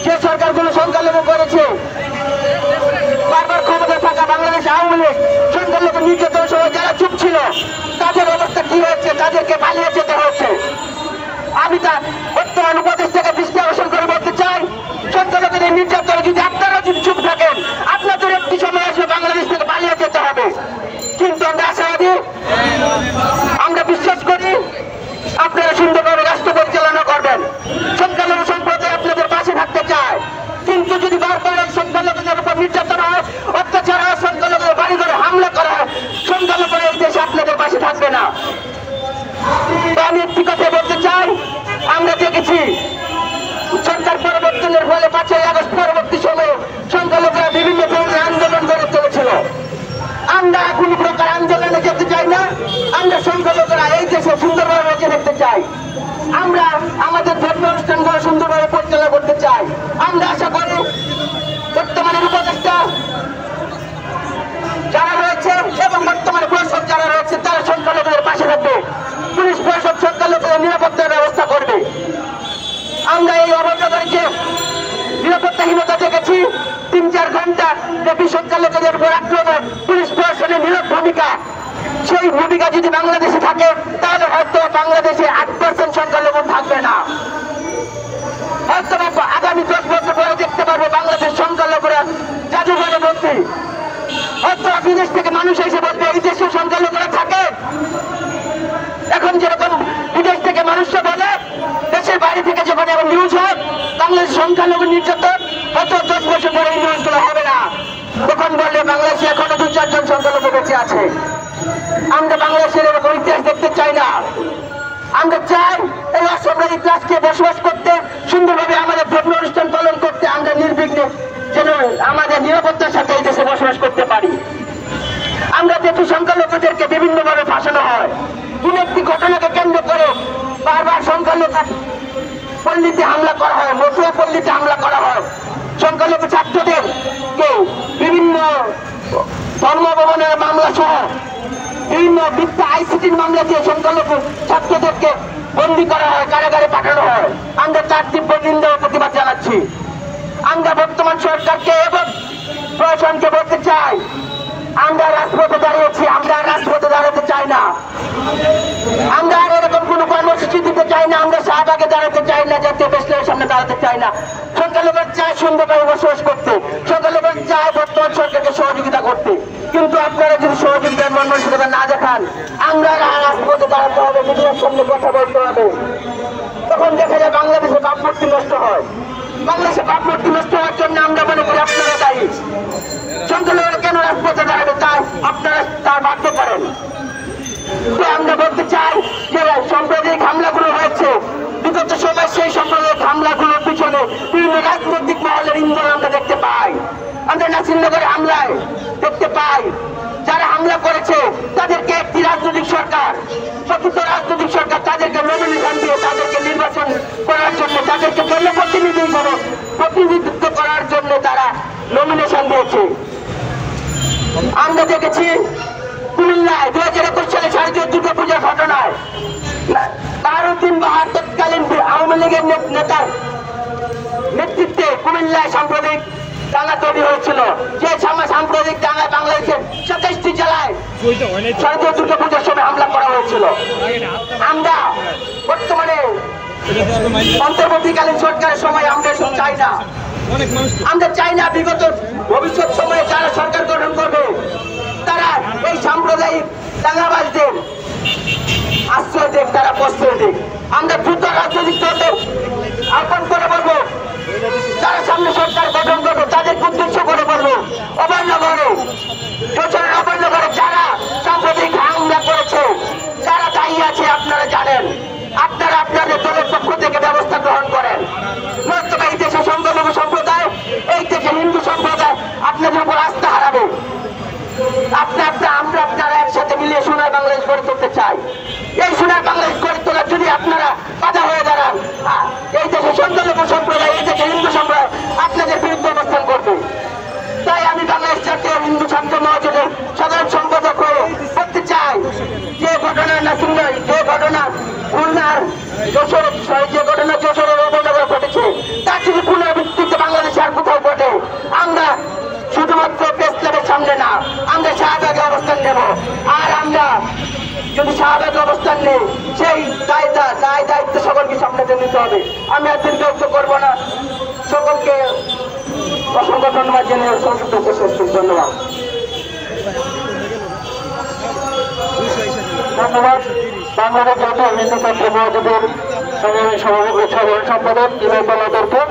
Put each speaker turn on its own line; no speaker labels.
যে সরকারগুলো সংখ্যালঘু করেছে, বারবার ক্ষমতা থাকা বাংলাদেশ আওয়ামী লীগ সংখ্যালঘু নির্যাতন সহ যারা চুপ ছিল তাদের অবস্থা কি হয়েছে, তাদেরকে পালিয়ে যেতে হয়েছে। আমি তার বর্তমান উপদেষ্টাকে দৃষ্টি আকর্ষণ করে বলতে চাই, সংখ্যালঘুদের নির্যাতনে যদি আপনারা যদি চুপ থাকেন, আপনাদের একটি সময় আসবে বাংলাদেশ থেকে পালিয়ে যেতে হবে। কিন্তু আমরা আশাবাদী, আমরা বিশ্বাস করি আপনারা সুন্দরভাবে রাষ্ট্র পরিচালনা করবেন। সংখ্যালঘু সম্প্রদায় আপনাদের পাশে থাকতে চায়, কিন্তু যদি বারবার সংখ্যালঘুদের উপর নির্যাতন হয়, অত্যাচার হয়, সংখ্যালঘুদের বাড়ি ঘরে হামলা করা হয়, সংখ্যালঘুরা এই দেশে আপনাদের পাশে থাকবে না। আমি একটি কথা বলতে চাই, আমরা দেখেছি সরকার পরিবর্তনের ফলে 5ই আগস্ট পরবর্তী সময়ে সংখ্যালঘুরা বিভিন্ন ধরনের আন্দোলন গড়ে তুলেছিল। আমরা কোন প্রকার আন্দোলনে যেতে চাই না, আমরা সংখ্যালঘুরা এই দেশে সুন্দরভাবে বেঁচে থাকতে চাই। আমরা আমাদের ধর্মীয় অনুষ্ঠানগুলো সুন্দরভাবে পরিচালনা করতে চাই। আমরা আশা করি বর্তমানের উপদেষ্টা যারা রয়েছে এবং বর্তমানে প্রশাসক যারা রয়েছে তারা সংখ্যালঘুদের পাশে থাকবে। পুলিশ প্রশাসক সংখ্যালঘুদের নিরাপত্তার ব্যবস্থা করবে। আমরা এই অবস্থাকে নিরাপত্তাহীনতা দেখেছি, 3-4 ঘন্টা ব্যাপী সংখ্যালঘুদের উপর আক্রমণ, পুলিশ প্রশাসনের নীরব ভূমিকা। সেই ভূমিকা যদি বাংলাদেশে থাকে তাহলে হয়তো বাংলাদেশে 8% সংখ্যালঘু থাকবে না। হয়তো আগামী 10 বছর পরে দেখতে পারবো বাংলাদেশ সংখ্যালঘুরা জাদুঘরে ভর্তি। হয়তো বিদেশ থেকে মানুষ এসে বলবে এই দেশে সংখ্যালঘুরা থাকে। এখন যেরকম বিদেশ থেকে মানুষরা বলে, দেশের বাইরে থেকে যখন এখন নিউজ হয় বাংলাদেশ সংখ্যালঘু নির্যাতন, হয়তো 10 বছর পরে এই নিউজগুলো হবে না। তখন বললে বাংলাদেশে এখনো 2-4 জন সংখ্যালঘু বেঁচে আছে। আমরা বাংলাদেশের এরকম ইতিহাস দেখতে চাই না। আমরা চাই এই অসাম্রাজ্যিক রাষ্ট্রে বসবাস করতে, সুন্দরভাবে আমাদের ধর্মীয় অনুষ্ঠান পালন করতে, আমরা নির্বিঘ্নে যেন আমাদের নিরাপত্তার সাথে এই দেশে বসবাস করতে পারি। আমরা দেখি সংখ্যালঘুদেরকে বিভিন্নভাবে ফাঁসানো হয়। কোন একটি ঘটনাকে কেন্দ্র করে বারবার সংখ্যালঘু পল্লীতে হামলা করা হয়, মতুয়া পল্লীতে হামলা করা হয়। সংখ্যালঘু ছাত্রদেরকে বিভিন্ন ধর্মভবনের মামলা সহ বিভিন্ন মিথ্যা আইসিটির মামলা দিয়ে সংখ্যালঘু ছাত্রদেরকে বন্দী করা হয়, কারাগারে পাঠানো হয়। আমরা তার তীব্র নিন্দা ও প্রতিবাদ জানাচ্ছি। আমরা বর্তমান সরকারকে এবং প্রশাসনকে বলতে চাই, আমরা রাজপথে দাঁড়িয়েছি, আমরা রাজপথে দাঁড়াতে চাই না। আমরা আর এরকম কোন কর্মসূচি দিতে চাই না। আমরা শাহবাগে দাঁড়াতে চাই না, জাতীয় প্রেসক্লাবের সামনে দাঁড়াতে চাই না। সংখ্যালঘুরা চায় সুন্দরভাবে বসবাস করতে, সংখ্যালঘুরা চায় বর্তমান সরকারকে সহযোগিতা করতে। কিন্তু আপনারা যদি সহযোগিতার মানসিকতা না দেখান, আমরা রাজপথে দাঁড়াতে হবে, মিডিয়ার সামনে কথা বলতে হবে। তখন দেখা যায় বাংলাদেশে ভাবমূর্তি নষ্ট হয়। বাংলাদেশে ভাবমূর্তি নষ্ট হওয়ার জন্য আমরা মনে করি আপনারা দায়ী। সংখ্যালঘুরা কেন রাজপথে দাঁড়াবে তাই আপনারা তার বাধ্য করেন। তো আমরা বলতে চাই যে সাম্প্রদায়িক হামলাগুলো হয়েছে, বিগত সময় সেই সাম্প্রদায়িক হামলাগুলোর পিছনে বিভিন্ন রাজনৈতিক মহলের ইন্ধন আমরা দেখতে পাই। আমরা নাসিরনগরে হামলায় দেখতে পাই, যারা হামলা করেছে তাদেরকে একটি রাজনৈতিক সরকার, প্রকৃত রাজনৈতিক সরকার তাদেরকে নমিনেশন দিয়ে তাদেরকে নির্বাচন করার জন্য, তাদেরকে জনপ্রতিনিধি হিসেবে প্রতিনিধিত্ব করার জন্য তারা নমিনেশন দিয়েছে। আমরা দেখেছি কুমিল্লায় 2021 সালে শারদীয় দুর্গাপূজার ঘটনায় বাহারুদ্দিন বাহার তৎকালীন আওয়ামী লীগের নেতার নেতৃত্বে কুমিল্লায় সাম্প্রদায়িক দাঙ্গা তৈরি হয়েছিল। যে সাম্প্রদায়িক দাঙ্গায় বাংলাদেশের 27টি জেলায় শারদীয় দুর্গাপূজার সময় হামলা করা হয়েছিল। আমরা বর্তমানে অন্তর্বর্তীকালীন সরকারের সময় আমরা এসব চাই না। আমরা চাই না বিগত ভবিষ্যৎ সময়ে যারা সরকার গঠন করবে তারা এই সাম্প্রদায়িক দাঙ্গাবাজদের আশ্রয় দেখ, তারা প্রশ্রয় দেখ। আমরা দ্রুত রাজনৈতিক দলদের আহ্বান করে বলবো, যারা সামনে সরকার গঠন করবে তাদের উদ্দেশ্য করে বলবো, অভয়নগরে অভয়নগরে যারা সাম্প্রদায়িক হামলা করেছে, যারা দায়ী আছে আপনারা জানেন, আপনারা আপনাদের দলের পক্ষ থেকে ব্যবস্থা গ্রহণ করেন। নয়তো এই দেশে সংখ্যালঘু সম্প্রদায়, এই দেশে হিন্দু সম্প্রদায় আপনাদের উপর আস্থা হারাবে। আমরা আপনারা একসাথে মিলিয়ে সোনার বাংলাদেশ গড়ে তুলতে চাই। এই সোনার বাংলাদেশ গড়ে তোলার যদি আপনারা বাধা হয়ে দাঁড়ান, এই দেশে নেব। আর আমরা যদি স্বাভাবিক অবস্থান নেই, সেই দায়িত্ব সকলকে সামনে নিতে হবে। আমি আর দীর্ঘায়িত করবো না। সকলকে অসংখ্য ধন্যবাদ জানিয়ে সংক্ষিপ্ত শেষ করছি। ধন্যবাদ।
ধন্যবাদ। বাংলাদেশ জাতীয় হিন্দু ছাত্র মহাজোটের সংগ্রামী সভাপতি সাধারণ সম্পাদক ইমাম বালাদরকে।